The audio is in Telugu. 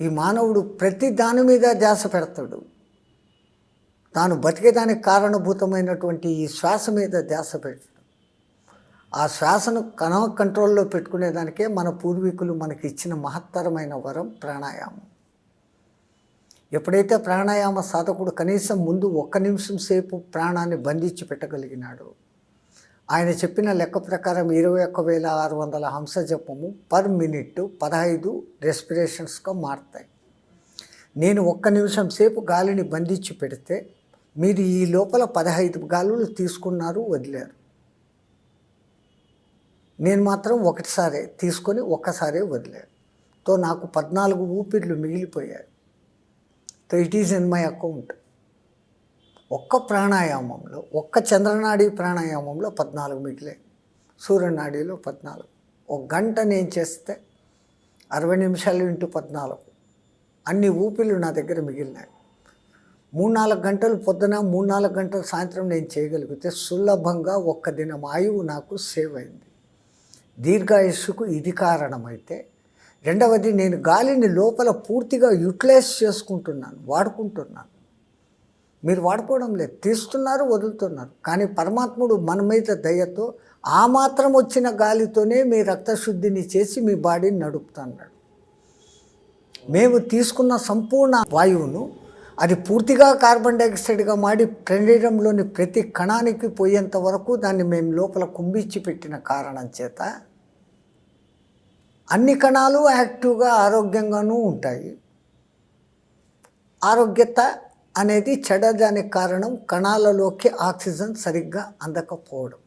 ఈ మానవుడు ప్రతి దాని మీద ధ్యాస పెడతాడు. తాను బతికేదానికి కారణభూతమైనటువంటి ఈ శ్వాస మీద ధ్యాస పెడతాడు. ఆ శ్వాసను కంట్రోల్లో పెట్టుకునేదానికే మన పూర్వీకులు మనకి ఇచ్చిన మహత్తరమైన వరం ప్రాణాయామం. ఎప్పుడైతే ప్రాణాయామ సాధకుడు కనీసం ముందు 1 నిమిషం సేపు ప్రాణాన్ని బంధించి పెట్టగలిగినాడు, ఆయన చెప్పిన లెక్క ప్రకారం 21,600 హంస జపము పర్ మినిట్ 15 రెస్పిరేషన్స్గా మారుతాయి. నేను 1 నిమిషం సేపు గాలిని బంధించి పెడితే మీరు ఈ లోపల 15 గాలులు తీసుకున్నారు, వదిలేరు. నేను మాత్రం ఒకటిసారే తీసుకొని ఒక్కసారే వదిలేరు. తో నాకు 14 ఊపిర్లు మిగిలిపోయాయి. తో it is in my account. ఒక్క ప్రాణాయామంలో, ఒక్క చంద్రనాడి ప్రాణాయామంలో 14 మిగిలాయి, సూర్యనాడిలో 14. 1 గంట నేను చేస్తే 60 నిమిషాలు ఇంటూ 14 అన్ని ఊపిర్లు నా దగ్గర మిగిలినాయి. 3-4 గంటలు పొద్దున, 3-4 గంటలు సాయంత్రం నేను చేయగలిగితే సులభంగా 1 దినం ఆయువు నాకు సేవ్ అయింది. దీర్ఘాయుస్సుకు ఇది కారణమైతే, రెండవది నేను గాలిని లోపల పూర్తిగా యూటిలైజ్ చేసుకుంటున్నాను, వాడుకుంటున్నాను. మీరు వాడుకోవడం లేదు, తీస్తున్నారు, వదులుతున్నారు. కానీ పరమాత్ముడు మన మీద దయతో ఆ మాత్రం వచ్చిన గాలితోనే మీ రక్తశుద్ధిని చేసి మీ బాడీని నడుపుతున్నాడు. మేము తీసుకున్న సంపూర్ణ వాయువును అది పూర్తిగా కార్బన్ డైఆక్సైడ్గా మాడి శరీరంలోని ప్రతి కణానికి పోయేంత వరకు దాన్ని మేము లోపల కుంభించి పెట్టిన కారణం చేత అన్ని కణాలు యాక్టివ్గా ఆరోగ్యంగానూ ఉంటాయి. ఆరోగ్యత అనేది చెడడానికి కారణం కణాలలోకి ఆక్సిజన్ సరిగ్గా అందకపోవడం.